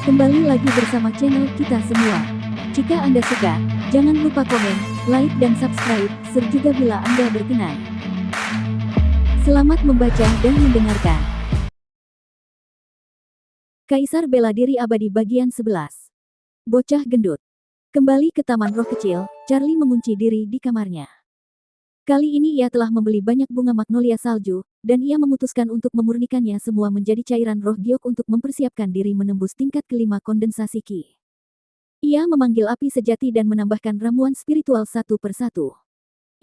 Kembali lagi bersama channel kita semua. Jika Anda suka, jangan lupa komen, like dan subscribe, serta bila Anda berkenan. Selamat membaca dan mendengarkan. Kaisar Bela Diri Abadi bagian 11. Bocah gendut. Kembali ke Taman Roh Kecil, Charlie mengunci diri di kamarnya. Kali ini ia telah membeli banyak bunga magnolia salju, dan ia memutuskan untuk memurnikannya semua menjadi cairan roh giok untuk mempersiapkan diri menembus tingkat kelima kondensasi Ki. Ia memanggil api sejati dan menambahkan ramuan spiritual satu persatu.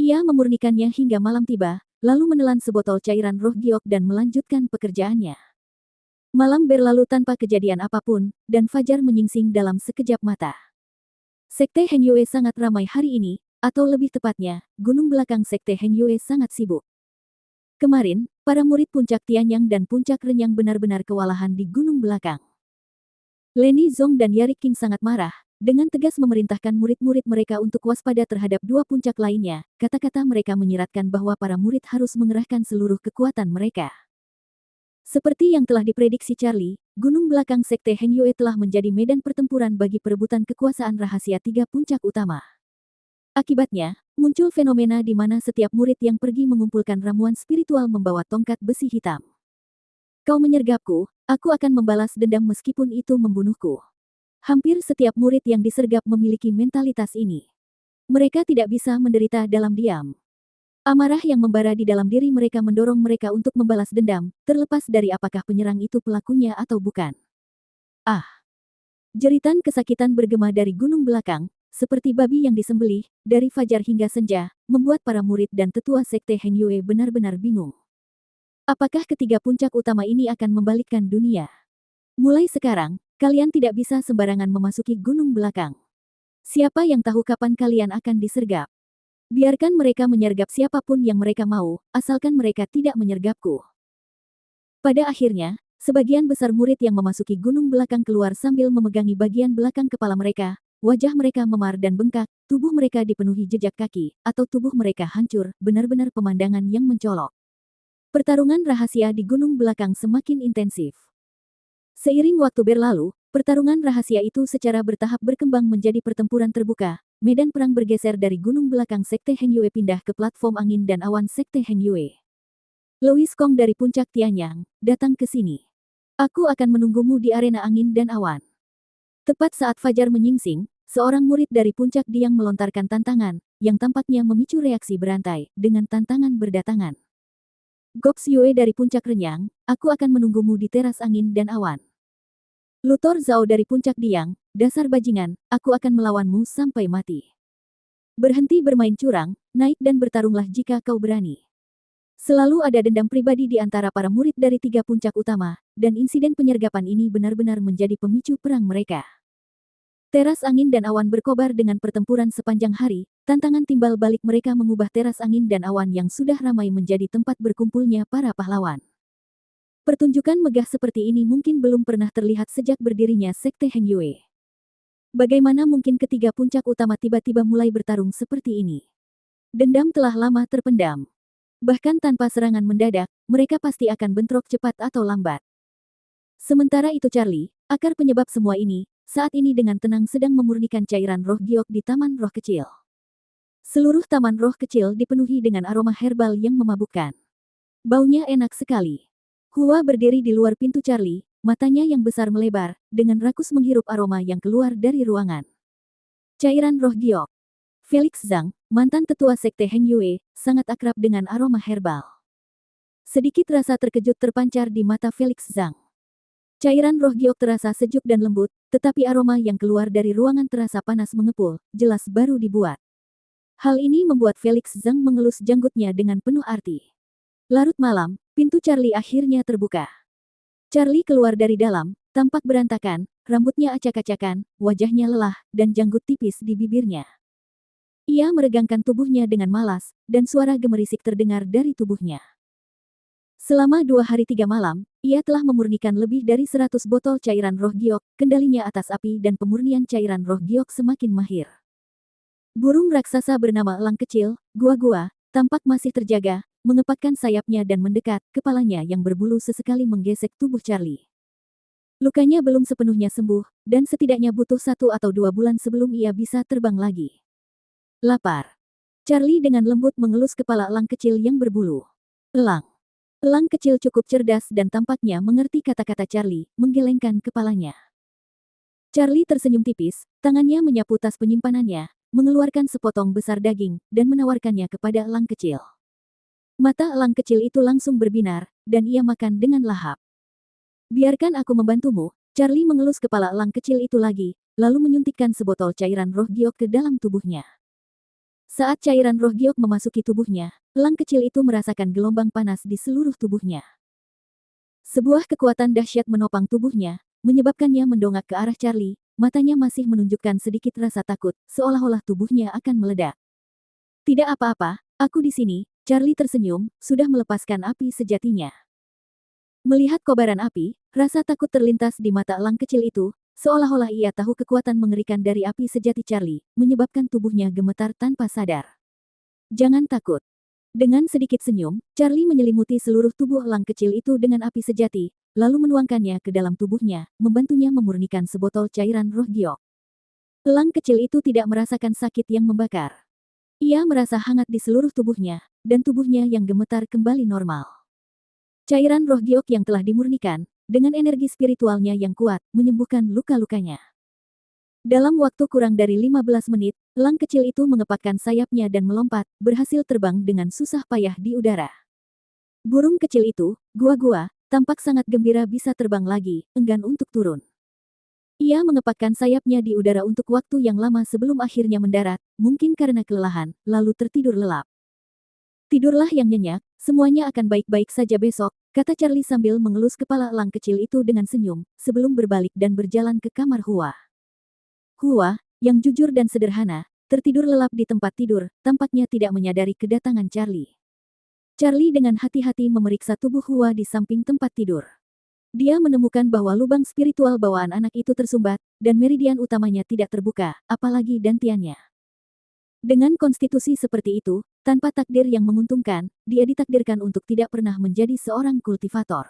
Ia memurnikannya hingga malam tiba, lalu menelan sebotol cairan roh giok dan melanjutkan pekerjaannya. Malam berlalu tanpa kejadian apapun, dan fajar menyingsing dalam sekejap mata. Sekte Heng Yue sangat ramai hari ini, atau lebih tepatnya, gunung belakang Sekte Heng Yue sangat sibuk. Kemarin, para murid puncak Tianyang dan puncak Renyang benar-benar kewalahan di gunung belakang. Leni Zong dan Yarik King sangat marah, dengan tegas memerintahkan murid-murid mereka untuk waspada terhadap dua puncak lainnya. Kata-kata mereka menyiratkan bahwa para murid harus mengerahkan seluruh kekuatan mereka. Seperti yang telah diprediksi Charlie, gunung belakang Sekte Heng Yue telah menjadi medan pertempuran bagi perebutan kekuasaan rahasia tiga puncak utama. Akibatnya, muncul fenomena di mana setiap murid yang pergi mengumpulkan ramuan spiritual membawa tongkat besi hitam. Kau menyergapku, aku akan membalas dendam meskipun itu membunuhku. Hampir setiap murid yang disergap memiliki mentalitas ini. Mereka tidak bisa menderita dalam diam. Amarah yang membara di dalam diri mereka mendorong mereka untuk membalas dendam, terlepas dari apakah penyerang itu pelakunya atau bukan. Ah! Jeritan kesakitan bergema dari gunung belakang, seperti babi yang disembelih, dari fajar hingga senja, membuat para murid dan tetua Sekte Heng Yue benar-benar bingung. Apakah ketiga puncak utama ini akan membalikkan dunia? Mulai sekarang, kalian tidak bisa sembarangan memasuki gunung belakang. Siapa yang tahu kapan kalian akan disergap? Biarkan mereka menyergap siapapun yang mereka mau, asalkan mereka tidak menyergapku. Pada akhirnya, sebagian besar murid yang memasuki gunung belakang keluar sambil memegangi bagian belakang kepala mereka. Wajah mereka memar dan bengkak, tubuh mereka dipenuhi jejak kaki, atau tubuh mereka hancur, benar-benar pemandangan yang mencolok. Pertarungan rahasia di gunung belakang semakin intensif. Seiring waktu berlalu, pertarungan rahasia itu secara bertahap berkembang menjadi pertempuran terbuka. Medan perang bergeser dari gunung belakang Sekte Heng Yue pindah ke platform angin dan awan Sekte Heng Yue. Louis Kong dari puncak Tianyang, datang ke sini. Aku akan menunggumu di arena angin dan awan. Tepat saat fajar menyingsing, seorang murid dari puncak Diang melontarkan tantangan, yang tampaknya memicu reaksi berantai, dengan tantangan berdatangan. Gox Yue dari puncak Renyang, aku akan menunggumu di teras angin dan awan. Luthor Zhao dari puncak Diang, dasar bajingan, aku akan melawanmu sampai mati. Berhenti bermain curang, naik dan bertarunglah jika kau berani. Selalu ada dendam pribadi di antara para murid dari tiga puncak utama, dan insiden penyergapan ini benar-benar menjadi pemicu perang mereka. Teras angin dan awan berkobar dengan pertempuran sepanjang hari, tantangan timbal balik mereka mengubah teras angin dan awan yang sudah ramai menjadi tempat berkumpulnya para pahlawan. Pertunjukan megah seperti ini mungkin belum pernah terlihat sejak berdirinya Sekte Heng Yue. Bagaimana mungkin ketiga puncak utama tiba-tiba mulai bertarung seperti ini? Dendam telah lama terpendam. Bahkan tanpa serangan mendadak, mereka pasti akan bentrok cepat atau lambat. Sementara itu Charlie, akar penyebab semua ini, saat ini dengan tenang sedang memurnikan cairan roh giok di Taman Roh Kecil. Seluruh Taman Roh Kecil dipenuhi dengan aroma herbal yang memabukkan. Baunya enak sekali. Hua berdiri di luar pintu Charlie, matanya yang besar melebar, dengan rakus menghirup aroma yang keluar dari ruangan. Cairan roh giok. Felix Zhang, mantan tetua Sekte Heng Yue, sangat akrab dengan aroma herbal. Sedikit rasa terkejut terpancar di mata Felix Zhang. Cairan roh giok terasa sejuk dan lembut, tetapi aroma yang keluar dari ruangan terasa panas mengepul, jelas baru dibuat. Hal ini membuat Felix Zhang mengelus janggutnya dengan penuh arti. Larut malam, pintu Charlie akhirnya terbuka. Charlie keluar dari dalam, tampak berantakan, rambutnya acak-acakan, wajahnya lelah, dan janggut tipis di bibirnya. Ia meregangkan tubuhnya dengan malas, dan suara gemerisik terdengar dari tubuhnya. Selama 2 hari 3 malam, ia telah memurnikan lebih dari 100 botol cairan roh giok, kendalinya atas api dan pemurnian cairan roh giok semakin mahir. Burung raksasa bernama elang kecil, gua-gua, tampak masih terjaga, mengepakkan sayapnya dan mendekat, kepalanya yang berbulu sesekali menggesek tubuh Charlie. Lukanya belum sepenuhnya sembuh, dan setidaknya butuh 1 atau 2 bulan sebelum ia bisa terbang lagi. Lapar. Charlie dengan lembut mengelus kepala elang kecil yang berbulu. Elang. Elang kecil cukup cerdas dan tampaknya mengerti kata-kata Charlie, menggelengkan kepalanya. Charlie tersenyum tipis, tangannya menyapu tas penyimpanannya, mengeluarkan sepotong besar daging, dan menawarkannya kepada elang kecil. Mata elang kecil itu langsung berbinar, dan ia makan dengan lahap. Biarkan aku membantumu, Charlie mengelus kepala elang kecil itu lagi, lalu menyuntikkan sebotol cairan roh giok ke dalam tubuhnya. Saat cairan roh giok memasuki tubuhnya, elang kecil itu merasakan gelombang panas di seluruh tubuhnya. Sebuah kekuatan dahsyat menopang tubuhnya, menyebabkannya mendongak ke arah Charlie, matanya masih menunjukkan sedikit rasa takut, seolah-olah tubuhnya akan meledak. Tidak apa-apa, aku di sini, Charlie tersenyum, sudah melepaskan api sejatinya. Melihat kobaran api, rasa takut terlintas di mata elang kecil itu, seolah-olah ia tahu kekuatan mengerikan dari api sejati Charlie, menyebabkan tubuhnya gemetar tanpa sadar. Jangan takut. Dengan sedikit senyum, Charlie menyelimuti seluruh tubuh elang kecil itu dengan api sejati, lalu menuangkannya ke dalam tubuhnya, membantunya memurnikan sebotol cairan roh giok. Elang kecil itu tidak merasakan sakit yang membakar. Ia merasa hangat di seluruh tubuhnya, dan tubuhnya yang gemetar kembali normal. Cairan roh giok yang telah dimurnikan, dengan energi spiritualnya yang kuat, menyembuhkan luka-lukanya. Dalam waktu kurang dari 15 menit, elang kecil itu mengepakkan sayapnya dan melompat, berhasil terbang dengan susah payah di udara. Burung kecil itu, gua-gua, tampak sangat gembira bisa terbang lagi, enggan untuk turun. Ia mengepakkan sayapnya di udara untuk waktu yang lama sebelum akhirnya mendarat, mungkin karena kelelahan, lalu tertidur lelap. Tidurlah yang nyenyak, semuanya akan baik-baik saja besok, kata Charlie sambil mengelus kepala elang kecil itu dengan senyum, sebelum berbalik dan berjalan ke kamar Hua. Hua, yang jujur dan sederhana, tertidur lelap di tempat tidur, tampaknya tidak menyadari kedatangan Charlie. Charlie dengan hati-hati memeriksa tubuh Hua di samping tempat tidur. Dia menemukan bahwa lubang spiritual bawaan anak itu tersumbat, dan meridian utamanya tidak terbuka, apalagi dantiannya. Dengan konstitusi seperti itu, tanpa takdir yang menguntungkan, dia ditakdirkan untuk tidak pernah menjadi seorang kultivator.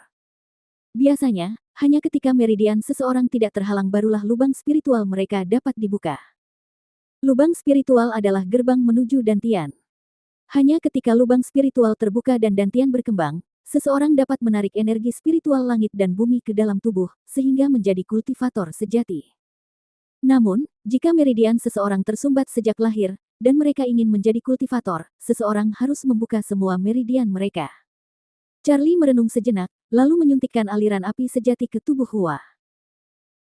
Biasanya, hanya ketika meridian seseorang tidak terhalang barulah lubang spiritual mereka dapat dibuka. Lubang spiritual adalah gerbang menuju dantian. Hanya ketika lubang spiritual terbuka dan dantian berkembang, seseorang dapat menarik energi spiritual langit dan bumi ke dalam tubuh, sehingga menjadi kultivator sejati. Namun, jika meridian seseorang tersumbat sejak lahir, dan mereka ingin menjadi kultivator, seseorang harus membuka semua meridian mereka. Charlie merenung sejenak, lalu menyuntikkan aliran api sejati ke tubuh Hua.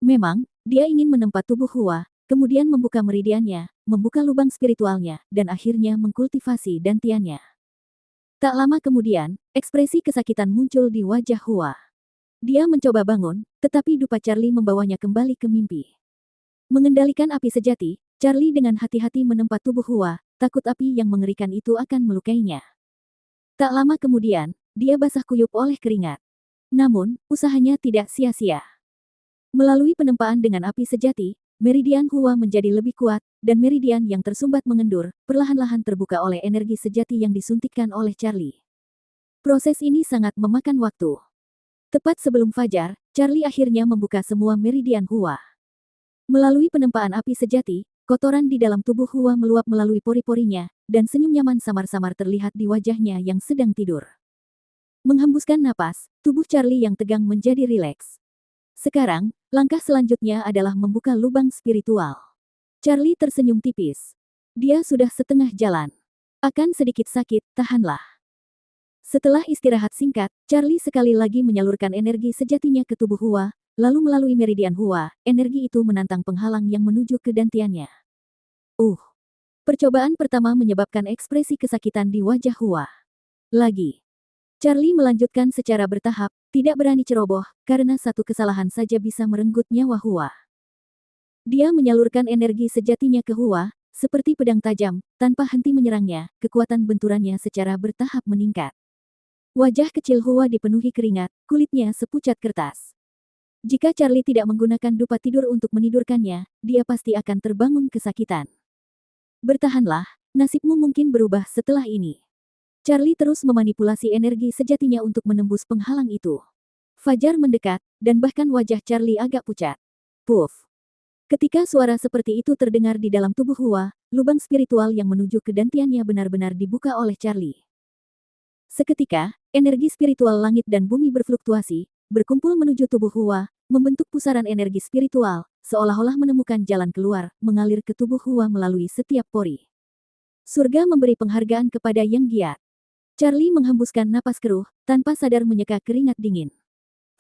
Memang, dia ingin menempa tubuh Hua, kemudian membuka meridiannya, membuka lubang spiritualnya, dan akhirnya mengkultivasi dantiannya. Tak lama kemudian, ekspresi kesakitan muncul di wajah Hua. Dia mencoba bangun, tetapi dupa Charlie membawanya kembali ke mimpi. Mengendalikan api sejati, Charlie dengan hati-hati menempa tubuh Hua, takut api yang mengerikan itu akan melukainya. Tak lama kemudian, dia basah kuyup oleh keringat. Namun, usahanya tidak sia-sia. Melalui penempaan dengan api sejati, meridian Hua menjadi lebih kuat, dan meridian yang tersumbat mengendur, perlahan-lahan terbuka oleh energi sejati yang disuntikkan oleh Charlie. Proses ini sangat memakan waktu. Tepat sebelum fajar, Charlie akhirnya membuka semua meridian Hua. Melalui penempaan api sejati, kotoran di dalam tubuh Hua meluap melalui pori-porinya, dan senyum nyaman samar-samar terlihat di wajahnya yang sedang tidur. Menghembuskan napas, tubuh Charlie yang tegang menjadi rileks. Sekarang, langkah selanjutnya adalah membuka lubang spiritual. Charlie tersenyum tipis. Dia sudah setengah jalan. Akan sedikit sakit, tahanlah. Setelah istirahat singkat, Charlie sekali lagi menyalurkan energi sejatinya ke tubuh Hua, lalu melalui meridian Hua, energi itu menantang penghalang yang menuju ke dantiannya. Percobaan pertama menyebabkan ekspresi kesakitan di wajah Hua. Lagi. Charlie melanjutkan secara bertahap, tidak berani ceroboh, karena satu kesalahan saja bisa merenggut nyawa Hua. Dia menyalurkan energi sejatinya ke Hua, seperti pedang tajam, tanpa henti menyerangnya, kekuatan benturannya secara bertahap meningkat. Wajah kecil Hua dipenuhi keringat, kulitnya sepucat kertas. Jika Charlie tidak menggunakan dupa tidur untuk menidurkannya, dia pasti akan terbangun kesakitan. Bertahanlah, nasibmu mungkin berubah setelah ini. Charlie terus memanipulasi energi sejatinya untuk menembus penghalang itu. Fajar mendekat, dan bahkan wajah Charlie agak pucat. Puff. Ketika suara seperti itu terdengar di dalam tubuh Hua, lubang spiritual yang menuju ke dantiannya benar-benar dibuka oleh Charlie. Seketika, energi spiritual langit dan bumi berfluktuasi, berkumpul menuju tubuh Hua, membentuk pusaran energi spiritual, seolah-olah menemukan jalan keluar, mengalir ke tubuh Hua melalui setiap pori. Surga memberi penghargaan kepada yang giat. Charlie menghembuskan napas keruh, tanpa sadar menyeka keringat dingin.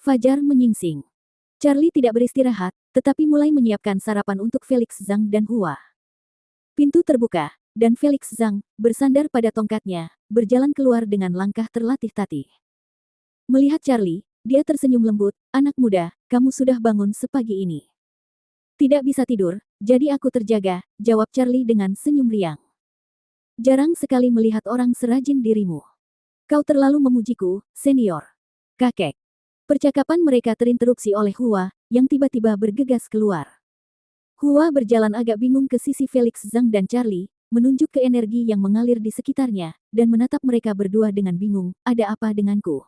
Fajar menyingsing. Charlie tidak beristirahat, tetapi mulai menyiapkan sarapan untuk Felix Zhang dan Hua. Pintu terbuka, dan Felix Zhang, bersandar pada tongkatnya, berjalan keluar dengan langkah terlatih-tatih. Melihat Charlie, dia tersenyum lembut, "Anak muda, kamu sudah bangun sepagi ini." "Tidak bisa tidur, jadi aku terjaga," jawab Charlie dengan senyum riang. "Jarang sekali melihat orang serajin dirimu. Kau terlalu memujiku, senior." Kakek. Percakapan mereka terinterupsi oleh Hua, yang tiba-tiba bergegas keluar. Hua berjalan agak bingung ke sisi Felix Zhang dan Charlie, menunjuk ke energi yang mengalir di sekitarnya, dan menatap mereka berdua dengan bingung, "Ada apa denganku?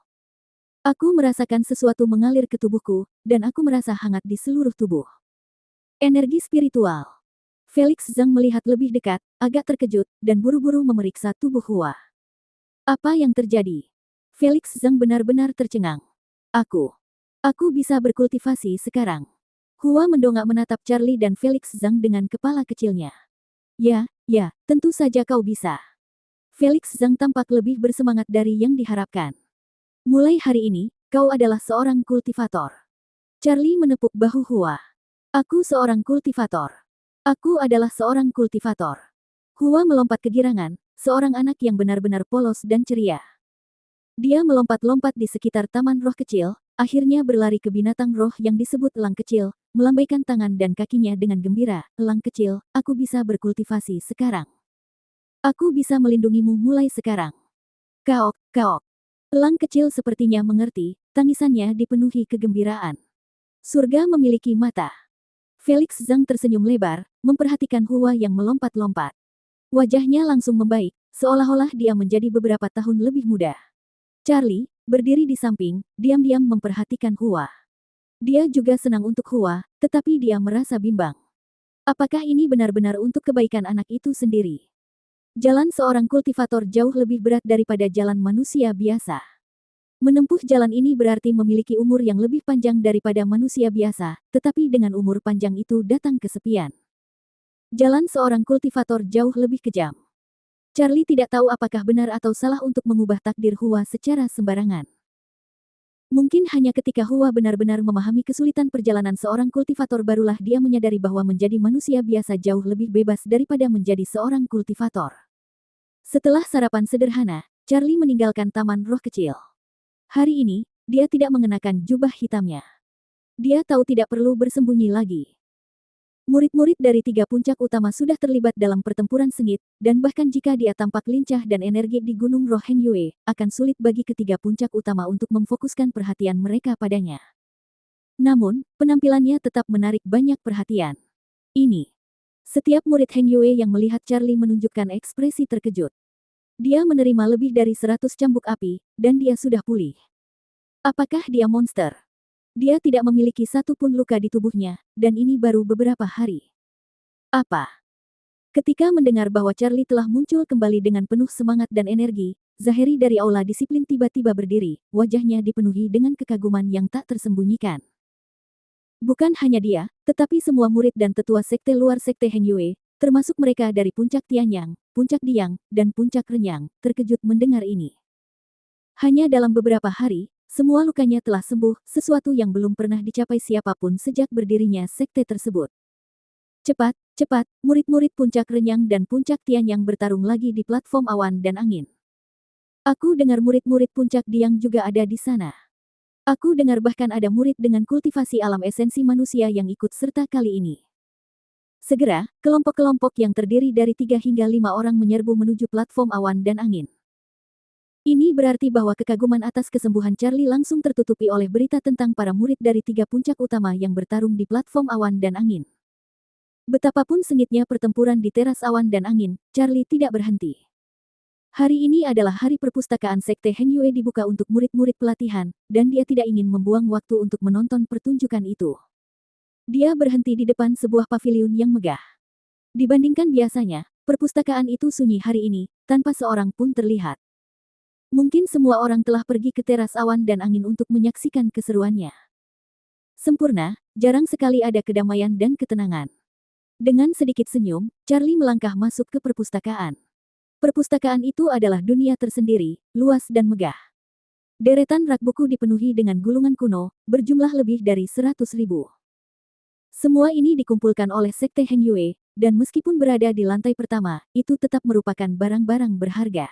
Aku merasakan sesuatu mengalir ke tubuhku, dan aku merasa hangat di seluruh tubuh." Energi spiritual. Felix Zhang melihat lebih dekat, agak terkejut, dan buru-buru memeriksa tubuh Hua. "Apa yang terjadi?" Felix Zhang benar-benar tercengang. Aku bisa berkultivasi sekarang." Hua mendongak menatap Charlie dan Felix Zhang dengan kepala kecilnya. Ya, tentu saja kau bisa." Felix Zhang tampak lebih bersemangat dari yang diharapkan. "Mulai hari ini, kau adalah seorang kultivator." Charlie menepuk bahu Hua. "Aku seorang kultivator. Aku adalah seorang kultivator." Hua melompat kegirangan, seorang anak yang benar-benar polos dan ceria. Dia melompat-lompat di sekitar taman roh kecil, akhirnya berlari ke binatang roh yang disebut elang kecil, melambaikan tangan dan kakinya dengan gembira. "Elang kecil, aku bisa berkultivasi sekarang. Aku bisa melindungimu mulai sekarang." Kaok, kaok. Elang kecil sepertinya mengerti, tangisannya dipenuhi kegembiraan. "Surga memiliki mata." Felix Zhang tersenyum lebar, memperhatikan Hua yang melompat-lompat. Wajahnya langsung membaik, seolah-olah dia menjadi beberapa tahun lebih muda. Charlie, berdiri di samping, diam-diam memperhatikan Hua. Dia juga senang untuk Hua, tetapi dia merasa bimbang. Apakah ini benar-benar untuk kebaikan anak itu sendiri? Jalan seorang kultivator jauh lebih berat daripada jalan manusia biasa. Menempuh jalan ini berarti memiliki umur yang lebih panjang daripada manusia biasa, tetapi dengan umur panjang itu datang kesepian. Jalan seorang kultivator jauh lebih kejam. Charlie tidak tahu apakah benar atau salah untuk mengubah takdir Hua secara sembarangan. Mungkin hanya ketika Hua benar-benar memahami kesulitan perjalanan seorang kultivator barulah dia menyadari bahwa menjadi manusia biasa jauh lebih bebas daripada menjadi seorang kultivator. Setelah sarapan sederhana, Charlie meninggalkan taman roh kecil. Hari ini, dia tidak mengenakan jubah hitamnya. Dia tahu tidak perlu bersembunyi lagi. Murid-murid dari 3 puncak utama sudah terlibat dalam pertempuran sengit, dan bahkan jika dia tampak lincah dan energi di Gunung Roh Heng Yue, akan sulit bagi ketiga puncak utama untuk memfokuskan perhatian mereka padanya. Namun, penampilannya tetap menarik banyak perhatian. Ini. Setiap murid Heng Yue yang melihat Charlie menunjukkan ekspresi terkejut. Dia menerima lebih dari 100 cambuk api, dan dia sudah pulih. Apakah dia monster? Dia tidak memiliki satu pun luka di tubuhnya, dan ini baru beberapa hari. Apa? Ketika mendengar bahwa Charlie telah muncul kembali dengan penuh semangat dan energi, Zaheri dari aula disiplin tiba-tiba berdiri, wajahnya dipenuhi dengan kekaguman yang tak tersembunyikan. Bukan hanya dia, tetapi semua murid dan tetua sekte luar sekte Heng Yue, termasuk mereka dari puncak Tianyang, puncak Diang, dan puncak Renyang, terkejut mendengar ini. Hanya dalam beberapa hari, semua lukanya telah sembuh, sesuatu yang belum pernah dicapai siapapun sejak berdirinya sekte tersebut. Cepat, murid-murid puncak Renyang dan puncak Tianyang bertarung lagi di platform awan dan angin. Aku dengar murid-murid puncak Diang juga ada di sana. Aku dengar bahkan ada murid dengan kultivasi alam esensi manusia yang ikut serta kali ini. Segera, kelompok-kelompok yang terdiri dari 3 hingga 5 orang menyerbu menuju platform awan dan angin. Ini berarti bahwa kekaguman atas kesembuhan Charlie langsung tertutupi oleh berita tentang para murid dari 3 puncak utama yang bertarung di platform awan dan angin. Betapapun sengitnya pertempuran di teras awan dan angin, Charlie tidak berhenti. Hari ini adalah hari perpustakaan Sekte Heng Yue dibuka untuk murid-murid pelatihan, dan dia tidak ingin membuang waktu untuk menonton pertunjukan itu. Dia berhenti di depan sebuah paviliun yang megah. Dibandingkan biasanya, perpustakaan itu sunyi hari ini, tanpa seorang pun terlihat. Mungkin semua orang telah pergi ke teras awan dan angin untuk menyaksikan keseruannya. Sempurna, jarang sekali ada kedamaian dan ketenangan. Dengan sedikit senyum, Charlie melangkah masuk ke perpustakaan. Perpustakaan itu adalah dunia tersendiri, luas dan megah. Deretan rak buku dipenuhi dengan gulungan kuno, berjumlah lebih dari 100.000. Semua ini dikumpulkan oleh Sekte Heng Yue, dan meskipun berada di lantai pertama, itu tetap merupakan barang-barang berharga.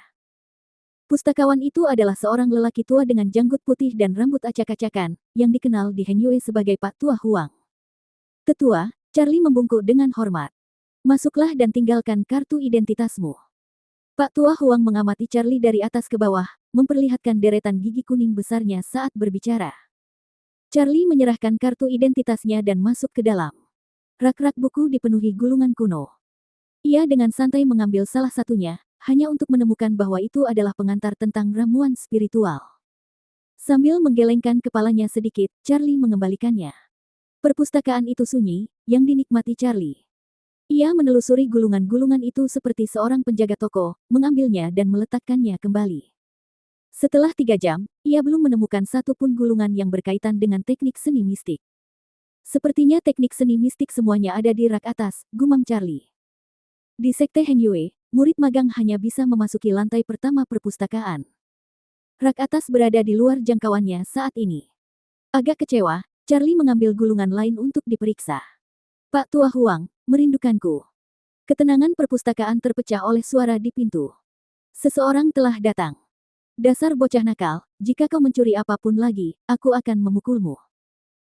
Pustakawan itu adalah seorang lelaki tua dengan janggut putih dan rambut acak-acakan, yang dikenal di Heng Yue sebagai Pak Tua Huang. Tetua, Charlie membungkuk dengan hormat. Masuklah dan tinggalkan kartu identitasmu. Pak Tua Huang mengamati Charlie dari atas ke bawah, memperlihatkan deretan gigi kuning besarnya saat berbicara. Charlie menyerahkan kartu identitasnya dan masuk ke dalam. Rak-rak buku dipenuhi gulungan kuno. Ia dengan santai mengambil salah satunya, hanya untuk menemukan bahwa itu adalah pengantar tentang ramuan spiritual. Sambil menggelengkan kepalanya sedikit, Charlie mengembalikannya. Perpustakaan itu sunyi, yang dinikmati Charlie. Ia menelusuri gulungan-gulungan itu seperti seorang penjaga toko, mengambilnya dan meletakkannya kembali. Setelah 3 jam, ia belum menemukan satu pun gulungan yang berkaitan dengan teknik seni mistik. Sepertinya teknik seni mistik semuanya ada di rak atas, gumam Charlie. Di Sekte Heng Yue, murid magang hanya bisa memasuki lantai pertama perpustakaan. Rak atas berada di luar jangkauannya saat ini. Agak kecewa, Charlie mengambil gulungan lain untuk diperiksa. Pak Tua Huang, merindukanku. Ketenangan perpustakaan terpecah oleh suara di pintu. Seseorang telah datang. Dasar bocah nakal, jika kau mencuri apapun lagi, aku akan memukulmu.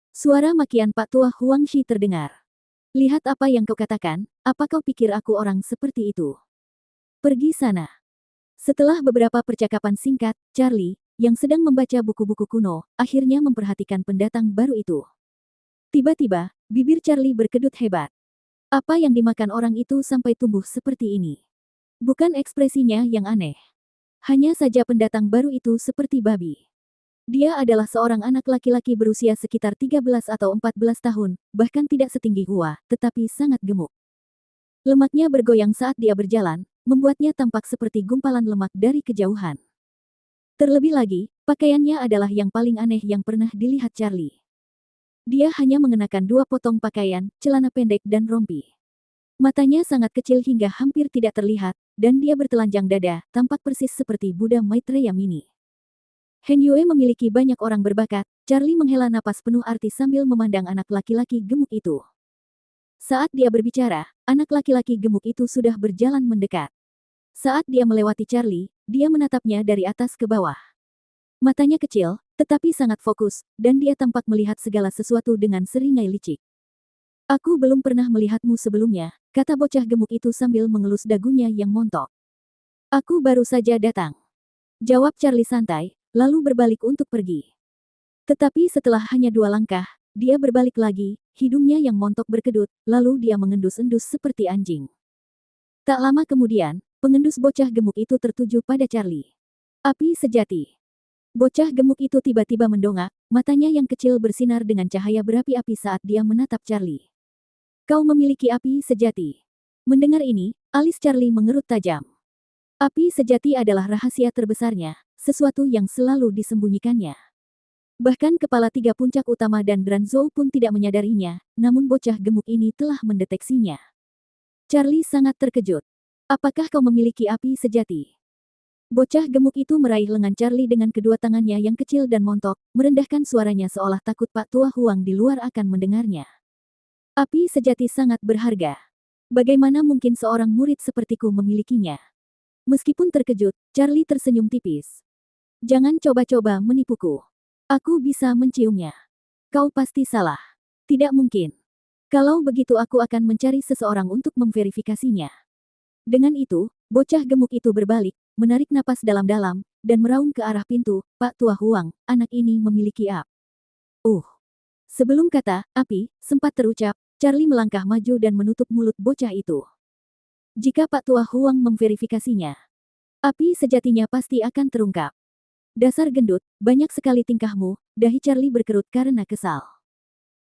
Suara makian Pak Tua Huang Shi terdengar. Lihat apa yang kau katakan, apa kau pikir aku orang seperti itu? Pergi sana. Setelah beberapa percakapan singkat, Charlie, yang sedang membaca buku-buku kuno, akhirnya memperhatikan pendatang baru itu. Tiba-tiba, bibir Charlie berkedut hebat. Apa yang dimakan orang itu sampai tumbuh seperti ini? Bukan ekspresinya yang aneh. Hanya saja pendatang baru itu seperti babi. Dia adalah seorang anak laki-laki berusia sekitar 13 atau 14 tahun, bahkan tidak setinggi Hua, tetapi sangat gemuk. Lemaknya bergoyang saat dia berjalan, membuatnya tampak seperti gumpalan lemak dari kejauhan. Terlebih lagi, pakaiannya adalah yang paling aneh yang pernah dilihat Charlie. Dia hanya mengenakan 2 potong pakaian, celana pendek dan rompi. Matanya sangat kecil hingga hampir tidak terlihat, dan dia bertelanjang dada, tampak persis seperti Buddha Maitreya Mini. Heng Yue memiliki banyak orang berbakat, Charlie menghela napas penuh arti sambil memandang anak laki-laki gemuk itu. Saat dia berbicara, anak laki-laki gemuk itu sudah berjalan mendekat. Saat dia melewati Charlie, dia menatapnya dari atas ke bawah. Matanya kecil, tetapi sangat fokus, dan dia tampak melihat segala sesuatu dengan seringai licik. Aku belum pernah melihatmu sebelumnya, kata bocah gemuk itu sambil mengelus dagunya yang montok. Aku baru saja datang. Jawab Charlie santai, lalu berbalik untuk pergi. Tetapi setelah hanya 2 langkah, dia berbalik lagi, hidungnya yang montok berkedut, lalu dia mengendus-endus seperti anjing. Tak lama kemudian, pengendus bocah gemuk itu tertuju pada Charlie. Api sejati. Bocah gemuk itu tiba-tiba mendongak, matanya yang kecil bersinar dengan cahaya berapi-api saat dia menatap Charlie. Kau memiliki api sejati. Mendengar ini, alis Charlie mengerut tajam. Api sejati adalah rahasia terbesarnya, sesuatu yang selalu disembunyikannya. Bahkan kepala 3 puncak utama dan Dranzhou pun tidak menyadarinya, namun bocah gemuk ini telah mendeteksinya. Charlie sangat terkejut. Apakah kau memiliki api sejati? Bocah gemuk itu meraih lengan Charlie dengan kedua tangannya yang kecil dan montok, merendahkan suaranya seolah takut Pak Tua Huang di luar akan mendengarnya. Api sejati sangat berharga. Bagaimana mungkin seorang murid sepertiku memilikinya? Meskipun terkejut, Charlie tersenyum tipis. Jangan coba-coba menipuku. Aku bisa menciumnya. Kau pasti salah. Tidak mungkin. Kalau begitu aku akan mencari seseorang untuk memverifikasinya. Dengan itu, bocah gemuk itu berbalik, menarik napas dalam-dalam, dan meraung ke arah pintu. Pak Tua Huang, anak ini memiliki api. Sebelum kata api sempat terucap, Charlie melangkah maju dan menutup mulut bocah itu. Jika Pak Tua Huang memverifikasinya, Api sejatinya pasti akan terungkap. Dasar gendut, banyak sekali tingkahmu, dahi Charlie berkerut karena kesal.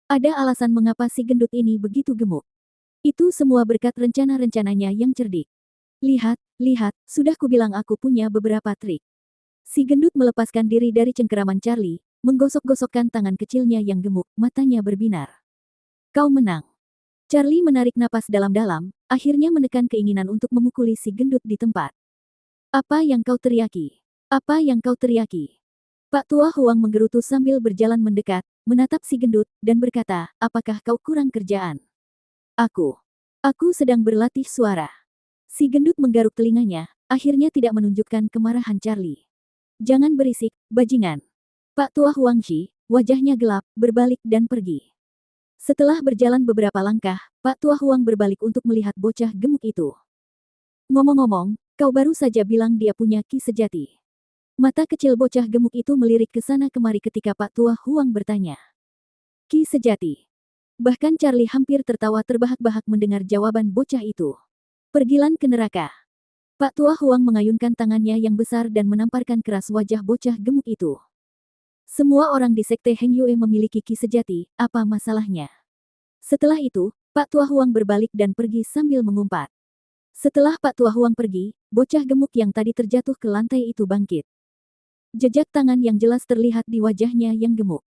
Ada alasan mengapa si gendut ini begitu gemuk. Itu semua berkat rencana-rencananya yang cerdik. Lihat, lihat, sudah kubilang aku punya beberapa trik. Si gendut melepaskan diri dari cengkeraman Charlie, menggosok-gosokkan tangan kecilnya yang gemuk, matanya berbinar. Kau menang. Charlie menarik napas dalam-dalam, akhirnya menekan keinginan untuk memukuli si gendut di tempat. Apa yang kau teriaki? Apa yang kau teriaki? Pak Tua Huang menggerutu sambil berjalan mendekat, menatap si gendut, dan berkata, apakah kau kurang kerjaan? Aku sedang berlatih suara. Si gendut menggaruk telinganya, akhirnya tidak menunjukkan kemarahan Charlie. Jangan berisik, bajingan. Pak Tua Huangji, wajahnya gelap, berbalik dan pergi. Setelah berjalan beberapa langkah, Pak Tua Huang berbalik untuk melihat bocah gemuk itu. Ngomong-ngomong, kau baru saja bilang dia punya ki sejati. Mata kecil bocah gemuk itu melirik ke sana kemari ketika Pak Tua Huang bertanya. Ki sejati. Bahkan Charlie hampir tertawa terbahak-bahak mendengar jawaban bocah itu. Pergilan ke neraka. Pak Tua Huang mengayunkan tangannya yang besar dan menamparkan keras wajah bocah gemuk itu. Semua orang di sekte Heng Yue memiliki ki sejati, apa masalahnya? Setelah itu, Pak Tua Huang berbalik dan pergi sambil mengumpat. Setelah Pak Tua Huang pergi, bocah gemuk yang tadi terjatuh ke lantai itu bangkit. Jejak tangan yang jelas terlihat di wajahnya yang gemuk.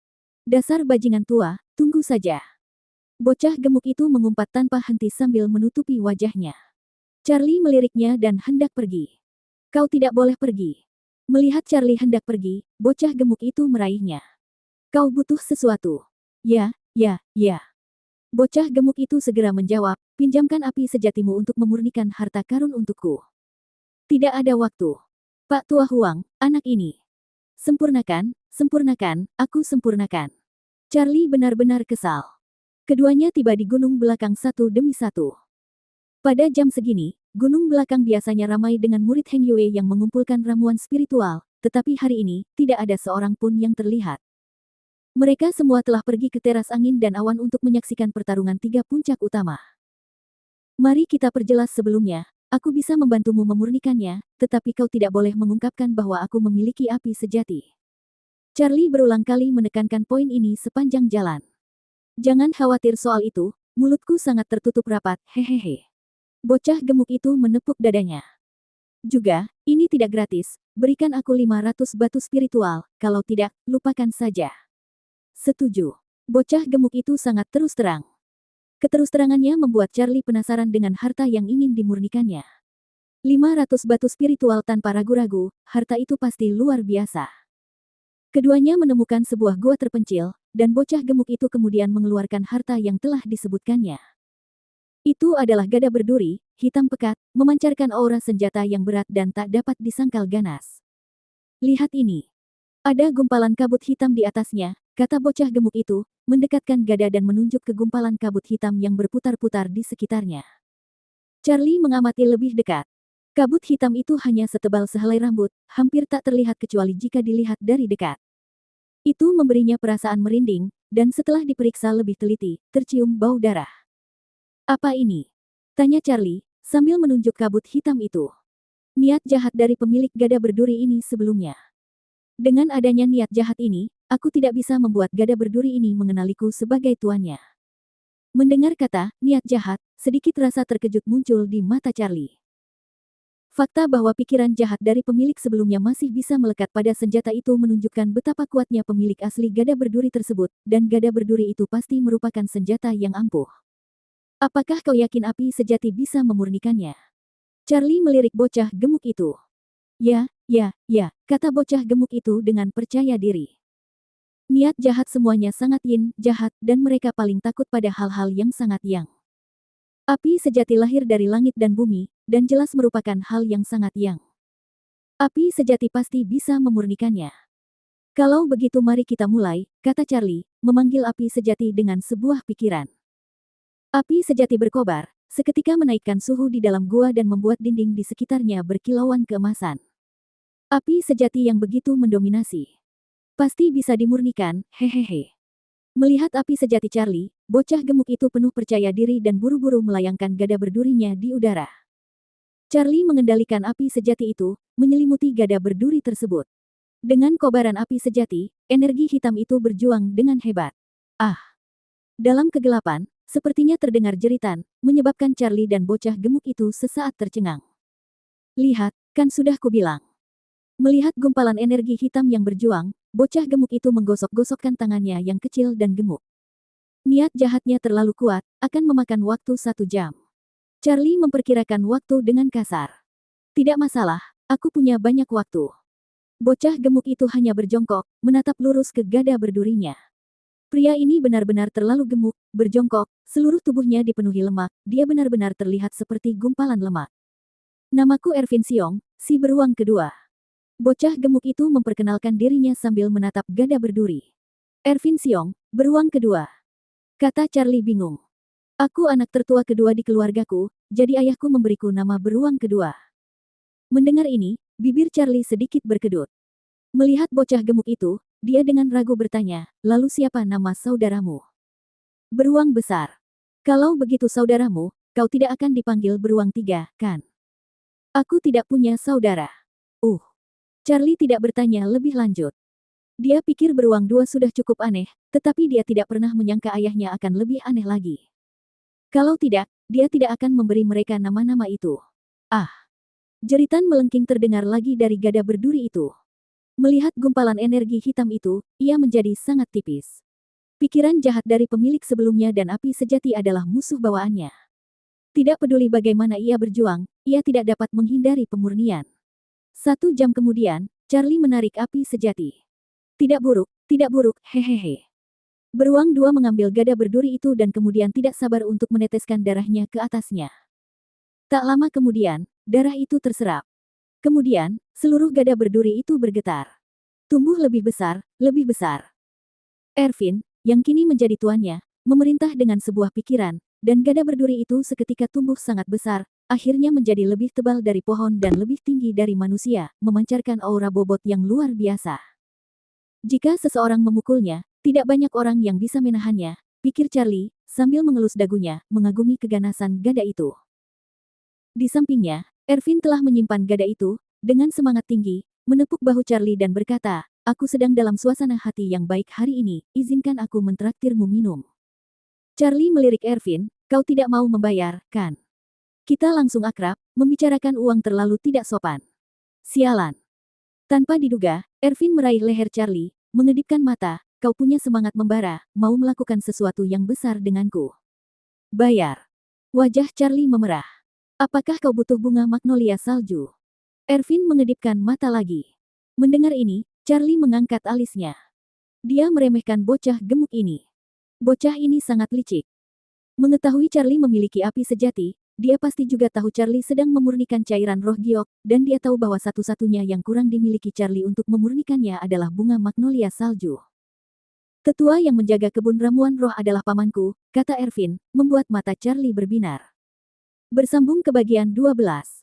Dasar bajingan tua, tunggu saja. Bocah gemuk itu mengumpat tanpa henti sambil menutupi wajahnya. Charlie meliriknya dan hendak pergi. Kau tidak boleh pergi. Melihat Charlie hendak pergi, bocah gemuk itu meraihnya. Kau butuh sesuatu. Ya. Bocah gemuk itu segera menjawab, pinjamkan api sejatimu untuk memurnikan harta karun untukku. Tidak ada waktu. Pak Tua Huang, anak ini. Sempurnakan, aku sempurnakan. Charlie benar-benar kesal. Keduanya tiba di gunung belakang satu demi satu. Pada jam segini, gunung belakang biasanya ramai dengan murid Heng Yue yang mengumpulkan ramuan spiritual, tetapi hari ini, tidak ada seorang pun yang terlihat. Mereka semua telah pergi ke teras angin dan awan untuk menyaksikan pertarungan tiga puncak utama. Mari kita perjelas sebelumnya, aku bisa membantumu memurnikannya, tetapi kau tidak boleh mengungkapkan bahwa aku memiliki api sejati. Charlie berulang kali menekankan poin ini sepanjang jalan. Jangan khawatir soal itu, mulutku sangat tertutup rapat, hehehe. Bocah gemuk itu menepuk dadanya. Juga, ini tidak gratis, berikan aku 500 batu spiritual, kalau tidak, lupakan saja. Setuju. Bocah gemuk itu sangat terus terang. Keterus-terangannya membuat Charlie penasaran dengan harta yang ingin dimurnikannya. 500 batu spiritual tanpa ragu-ragu, harta itu pasti luar biasa. Keduanya menemukan sebuah gua terpencil, dan bocah gemuk itu kemudian mengeluarkan harta yang telah disebutkannya. Itu adalah gada berduri, hitam pekat, memancarkan aura senjata yang berat dan tak dapat disangkal ganas. Lihat ini. Ada gumpalan kabut hitam di atasnya, kata bocah gemuk itu, mendekatkan gada dan menunjuk ke gumpalan kabut hitam yang berputar-putar di sekitarnya. Charlie mengamati lebih dekat. Kabut hitam itu hanya setebal sehelai rambut, hampir tak terlihat kecuali jika dilihat dari dekat. Itu memberinya perasaan merinding, dan setelah diperiksa lebih teliti, tercium bau darah. Apa ini? Tanya Charlie, sambil menunjuk kabut hitam itu. Niat jahat dari pemilik gada berduri ini sebelumnya. Dengan adanya niat jahat ini, aku tidak bisa membuat gada berduri ini mengenaliku sebagai tuannya. Mendengar kata, niat jahat, sedikit rasa terkejut muncul di mata Charlie. Fakta bahwa pikiran jahat dari pemilik sebelumnya masih bisa melekat pada senjata itu menunjukkan betapa kuatnya pemilik asli gada berduri tersebut, dan gada berduri itu pasti merupakan senjata yang ampuh. Apakah kau yakin api sejati bisa memurnikannya? Charlie melirik bocah gemuk itu. Ya, kata bocah gemuk itu dengan percaya diri. Niat jahat semuanya sangat yin, jahat, dan mereka paling takut pada hal-hal yang sangat yang. Api sejati lahir dari langit dan bumi, dan jelas merupakan hal yang sangat yang. Api sejati pasti bisa memurnikannya. Kalau begitu mari kita mulai, kata Charlie, memanggil api sejati dengan sebuah pikiran. Api sejati berkobar, seketika menaikkan suhu di dalam gua dan membuat dinding di sekitarnya berkilauan keemasan. Api sejati yang begitu mendominasi. Pasti bisa dimurnikan, hehehe. Melihat api sejati Charlie, bocah gemuk itu penuh percaya diri dan buru-buru melayangkan gada berdurinya di udara. Charlie mengendalikan api sejati itu, menyelimuti gada berduri tersebut. Dengan kobaran api sejati, energi hitam itu berjuang dengan hebat. Ah! Dalam kegelapan, sepertinya terdengar jeritan, menyebabkan Charlie dan bocah gemuk itu sesaat tercengang. Lihat, kan sudah kubilang. Melihat gumpalan energi hitam yang berjuang, bocah gemuk itu menggosok-gosokkan tangannya yang kecil dan gemuk. Niat jahatnya terlalu kuat, akan memakan waktu 1 jam. Charlie memperkirakan waktu dengan kasar. Tidak masalah, aku punya banyak waktu. Bocah gemuk itu hanya berjongkok, menatap lurus ke gada berdurinya. Pria ini benar-benar terlalu gemuk, berjongkok, seluruh tubuhnya dipenuhi lemak, dia benar-benar terlihat seperti gumpalan lemak. Namaku Ervin Xiong, si beruang kedua. Bocah gemuk itu memperkenalkan dirinya sambil menatap gada berduri. Ervin Xiong, beruang kedua. Kata Charlie bingung. Aku anak tertua kedua di keluargaku, jadi ayahku memberiku nama beruang kedua. Mendengar ini, bibir Charlie sedikit berkedut. Melihat bocah gemuk itu, dia dengan ragu bertanya, lalu siapa nama saudaramu? Beruang besar. Kalau begitu saudaramu, kau tidak akan dipanggil beruang tiga, kan? Aku tidak punya saudara. Charlie tidak bertanya lebih lanjut. Dia pikir beruang dua sudah cukup aneh, tetapi dia tidak pernah menyangka ayahnya akan lebih aneh lagi. Kalau tidak, dia tidak akan memberi mereka nama-nama itu. Ah! Jeritan melengking terdengar lagi dari gada berduri itu. Melihat gumpalan energi hitam itu, ia menjadi sangat tipis. Pikiran jahat dari pemilik sebelumnya dan api sejati adalah musuh bawaannya. Tidak peduli bagaimana ia berjuang, ia tidak dapat menghindari pemurnian. 1 jam kemudian, Charlie menarik api sejati. Tidak buruk, hehehe. Beruang dua mengambil gada berduri itu dan kemudian tidak sabar untuk meneteskan darahnya ke atasnya. Tak lama kemudian, darah itu terserap. Kemudian, seluruh gada berduri itu bergetar. Tumbuh lebih besar, lebih besar. Ervin, yang kini menjadi tuannya, memerintah dengan sebuah pikiran, dan gada berduri itu seketika tumbuh sangat besar, akhirnya menjadi lebih tebal dari pohon dan lebih tinggi dari manusia, memancarkan aura bobot yang luar biasa. Jika seseorang memukulnya, tidak banyak orang yang bisa menahannya, pikir Charlie, sambil mengelus dagunya, mengagumi keganasan gada itu. Di sampingnya, Ervin telah menyimpan gada itu, dengan semangat tinggi, menepuk bahu Charlie dan berkata, aku sedang dalam suasana hati yang baik hari ini, izinkan aku mentraktirmu minum. Charlie melirik Ervin, kau tidak mau membayar, kan? Kita langsung akrab, membicarakan uang terlalu tidak sopan. Sialan. Tanpa diduga, Ervin meraih leher Charlie, mengedipkan mata, kau punya semangat membara, mau melakukan sesuatu yang besar denganku. Bayar. Wajah Charlie memerah. Apakah kau butuh bunga magnolia salju? Ervin mengedipkan mata lagi. Mendengar ini, Charlie mengangkat alisnya. Dia meremehkan bocah gemuk ini. Bocah ini sangat licik. Mengetahui Charlie memiliki api sejati, dia pasti juga tahu Charlie sedang memurnikan cairan roh giok, dan dia tahu bahwa satu-satunya yang kurang dimiliki Charlie untuk memurnikannya adalah bunga magnolia salju. Tetua yang menjaga kebun ramuan roh adalah pamanku, kata Ervin, membuat mata Charlie berbinar. Bersambung ke bagian 12.